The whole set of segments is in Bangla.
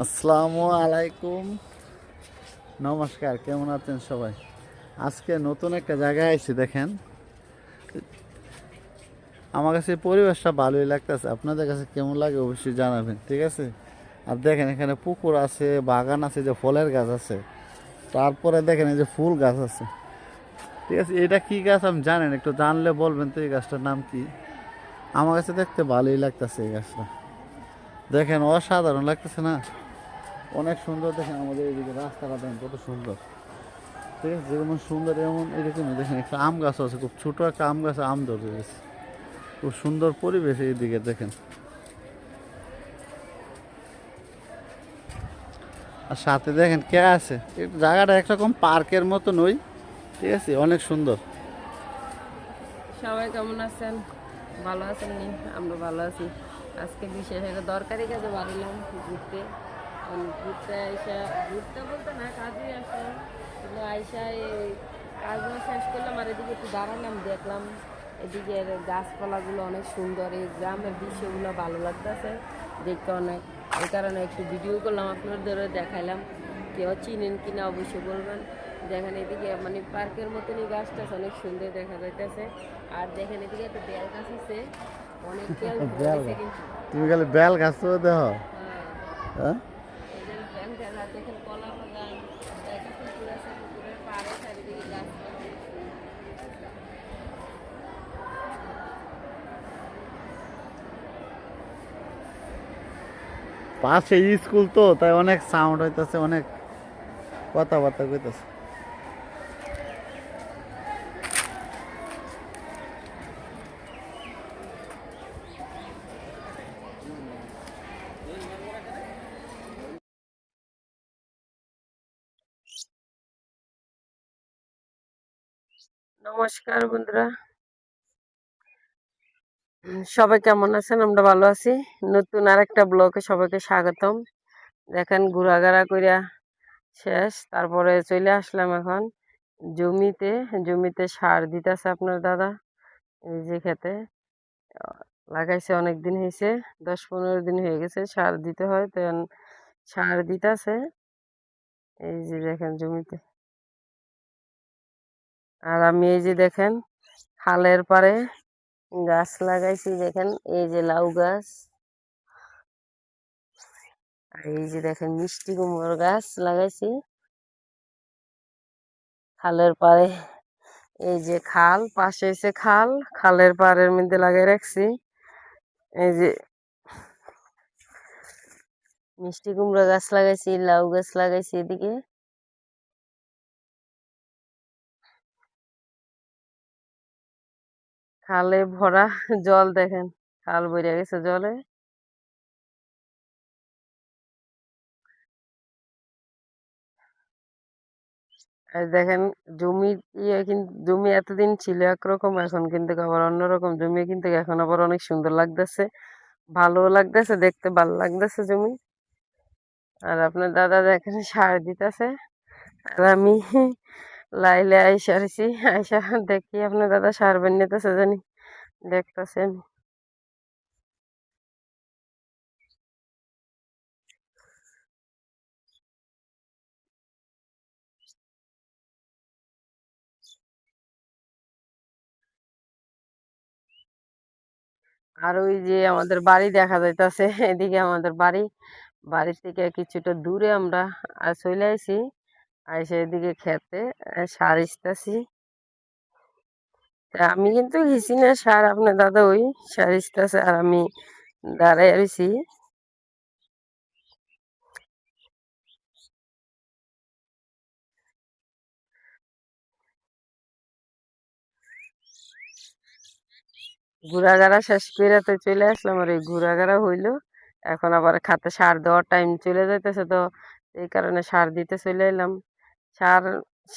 আসসালামু আলাইকুম, নমস্কার। কেমন আছেন সবাই? আজকে নতুন একটা জায়গায় আইছি। দেখেন, আমার কাছে পরিবেশটা ভালোই লাগতেছে। আপনাদের কাছে কেমন লাগে অবশ্যই জানাবেন, ঠিক আছে? আর দেখেন, এখানে পুকুর আছে, বাগান আছে, যে ফলের গাছ আছে, তারপরে দেখেন এই যে ফুল গাছ আছে, ঠিক আছে? এটা কি গাছ আমি জানেন, একটু জানলে বলবেন তো এই গাছটার নাম কি? আমার কাছে দেখতে ভালোই লাগতেছে এই গাছটা। দেখেন, অসাধারণ লাগতেছে না? অনেক সুন্দর। দেখেন আমাদের এইদিকে রাস্তাটা দেখেন কত সুন্দর, ঠিক আছে? যেমন সুন্দর এমন এরকমই দেখেন একটা আম গাছ আছে, খুব ছোট একটা আম গাছে আম ধরে গেছে। খুব সুন্দর পরিবেশ এইদিকে দেখেন। আর সাথে দেখেন কে আছে। এই জায়গাটা একরকম পার্কের মতো নই, ঠিক আছে? অনেক সুন্দর। সবাই কেমন আছেন? ভালো আছেন নি? আমরা ভালো আছি। আজকে বিশেষ একটা দরকারি কাজে বাড়িলাম ঘুরতে। ঘুরতে আইসা, ঘুরতে বলতে না, কাজে আসা, কিন্তু আইসা এই কাজও শেষ করলাম আর এদিকে একটু দাঁড়ালাম, দেখলাম এদিকে গাছপালাগুলো অনেক সুন্দর, এই গ্রামের দৃশ্যগুলো ভালো লাগতেছে দেখতে অনেক। এই কারণে একটু ভিডিও করলাম, আপনাদের দেখাইলাম। কেউ চিনেন কিনা অবশ্যই বলবেন। দেখেন এদিকে মানে পার্কের মতনই গাছ টাছ অনেক সুন্দর দেখা যাইতেছে। আর দেখেন এদিকে একটা বেল গাছ আছে, অনেক বেল বেল ধরেছে গাছ? কিন্তু। তুমি খালি বেল গাছ তো দেহ? হ্যাঁ, হ্যাঁ, এই যে বেল গাছ। আর দেখেন কলা বাগান, একটা পুকুর আছে, পুকুরের পাড়ে চারিদিকে গাছপালা অনেক সুন্দর। পাশে স্কুল তো, তাই অনেক সাউন্ড হইতেছে, অনেক কথাবার্তা কইতেছে। নমস্কার বন্ধুরা, সবাই কেমন আছেন? আমরা ভালো আছি। নতুন আরেকটা ব্লগে সবাইকে স্বাগতম। দেখেন ঘোরাঘাড়া কইরা শেষ, তারপরে চলে আসলাম এখন জমিতে। জমিতে সার দিতেছে আপনার দাদা। এই যে খেতে লাগাইছে, অনেক দিন হয়েছে, 10-15 দিন হয়ে গেছে সার দিতে হয়, তো এখন সার দিতেছে। এই যে দেখেন জমিতে। আর আমি এই যে দেখেন খালের পাড়ে গাছ লাগাইছি, দেখেন এই যে লাউ গাছ। আর এই যে দেখেন মিষ্টি কুমড়োর গাছ লাগাইছি খালের পাড়ে। এই যে খাল, পাশে এসে খাল, খালের পাড়ের মধ্যে লাগিয়ে রাখছি। এই যে মিষ্টি কুমড়া গাছ লাগাইছি, লাউ গাছ লাগাইছি এদিকে। খালে ভরা জল, দেখেন খাল ভরে গেছে জলে। আর দেখেন জমির ইয়ে, কিন্তু জমি এতদিন ছিল একরকম, এখন কিন্তু আবার অন্যরকম জমি, কিন্তু এখন আবার অনেক সুন্দর লাগতেছে, ভালো লাগতেছে দেখতে, ভালো লাগতেছে জমি। আর আপনার দাদা দেখেন সার দিতেছে, আর আমি লাইলে আইসা রইছি। আইসা দেখি আপনার দাদা সার বানিয়েতেছে জানি, দেখতেছে আমি। আর ওই যে আমাদের বাড়ি দেখা যাইতাছে, এদিকে আমাদের বাড়ি। বাড়ি থেকে কিছুটা দূরে আমরা চলে আইছি। আইসা এদিকে খেতে সার ইস্তাছি। তা আমি কিন্তু ঘিছি না সার, আপনার দাদা ওই সার ইস্তাছে আর আমি দাঁড়াই রইছি। ঘোরাঘাড়া শেষ করে তো চলে আসলাম, আর এই ঘোরাঘাড়া হইলো। এখন আবার খাতে সার দেওয়ার টাইম চলে যাইতেছে, তো এই কারণে সার দিতে চলে এলাম। সার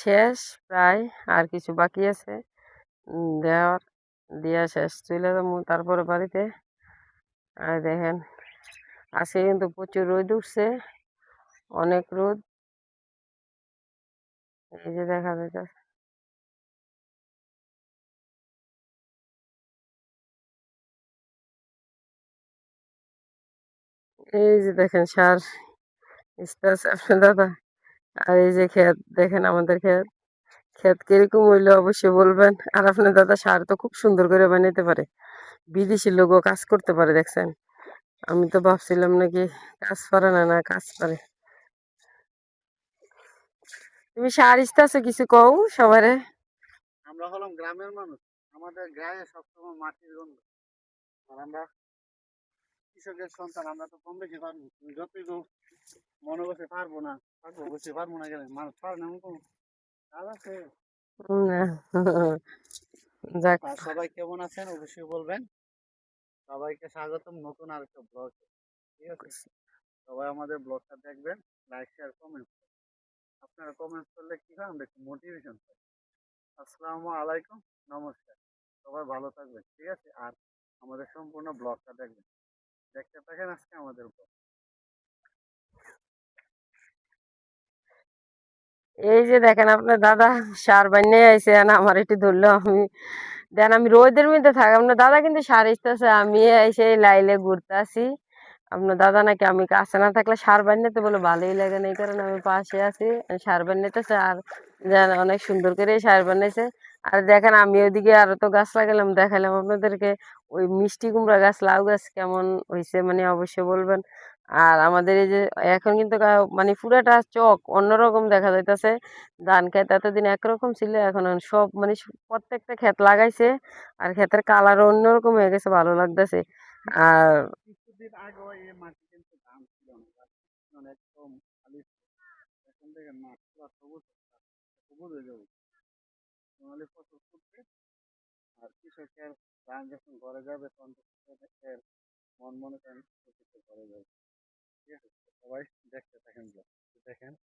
শেষ প্রায়, আর কিছু বাকি আছে দেওয়ার। দিয়া শেষ চলে যাবো তারপরে বাড়িতে। আর দেখেন আজকে কিন্তু প্রচুর রোদ উঠছে, অনেক রোদ। এই যে দেখা যাইতেছে, এই যে দেখেন সার আসতেছে আপনার দাদা। আর এই যে ক্ষেত দেখেন আমাদের ক্ষেত, ক্ষেত কিরকম হইলো অবশ্যই বলবেন। আর আপনার দাদা সার তো খুব সুন্দর করে বানাইতে পারে, বিদেশি লোকও কাজ করতে পারে দেখছেন। আমি তো ভাবছিলাম নাকি কাজ পারে না, না কাজ পারে। তুমি সার ইস্তাছো কিছু কও সবারে। আমরা হলাম গ্রামের মানুষ, আমাদের গায়ে সবসময় মাটির গন্ধ। আর আমরা কৃষকের সন্তান, আমরা তো কম বেশি পারবো। যতই তো মনে করতে পারবো না, পারবো বসে পারবো না, গেলে মানুষ পারে না এমন কোনো কাজ আছে? না। যাক। আর সবাই কেমন আছেন অবশ্যই বলবেন। সবাইকে স্বাগতম নতুন আরেকটা ব্লগ। ঠিক আছে, সবাই আমাদের ব্লগটা দেখবেন, লাইক শেয়ার কমেন্ট। আপনারা কমেন্ট করলে কি হয়, আমরা একটু মোটিভেশন পাই। আসসালামু আলাইকুম, নমস্কার। সবাই ভালো থাকবেন, ঠিক আছে। আর আমাদের সম্পূর্ণ ব্লগটা দেখবেন, দেখতে থাকেন আজকে আমাদের ব্লগ। এই যে দেখেন আপনার দাদা সার বানিয়ে আইছে, না আমার একটু ধরলো, আমি দেন আমি রোদের মধ্যে থাকি, আপনার দাদা কিন্তু সার ইসতেছে, আমি এসে লাইলে ঘুরতে আসি। আপনার দাদা নাকি আমি কাছে না থাকলে সার বানিয়ে বলে ভালোই লাগে না, এই কারণে আমি পাশে আছি, সার বানিয়েতেছে। আর যেন অনেক সুন্দর করে সার বানাইছে। আর দেখেন আমি ওইদিকে আরো তো গাছ লাগালাম, দেখালাম আপনাদেরকে। ওই মিষ্টি কুমড়া গাছ, লাউ গাছ কেমন হয়েছে মানে অবশ্যই বলবেন। আর আমাদের এই যে এখন কিন্তু মানে পুরাটা চক অন্যরকম দেখা যাইতেছে। ধান ক্ষেত এতদিন একরকম ছিল, এখন সব মানে প্রত্যেকটা ক্ষেত লাগাইছে। আর ক্ষেতের কালার অন্যরকম হয়ে গেছে, ভালো লাগতেছে। আর কিছুদিন আগে এই মাটি কিন্তু ধান ছিল না, এখন একদম খালি। এখন দেখেন মাঠ পুরো সবুজ, সবুজ হয়ে যাবে, সোনালি ফসল ফুটবে। আর কৃষকের ধান যখন ঘরে যাবে তখন তো কৃষকের মন মনে করেন ঘরে যাবে। ঠিক আছে, সবাই দেখতে থাকেন vlog। দেখেন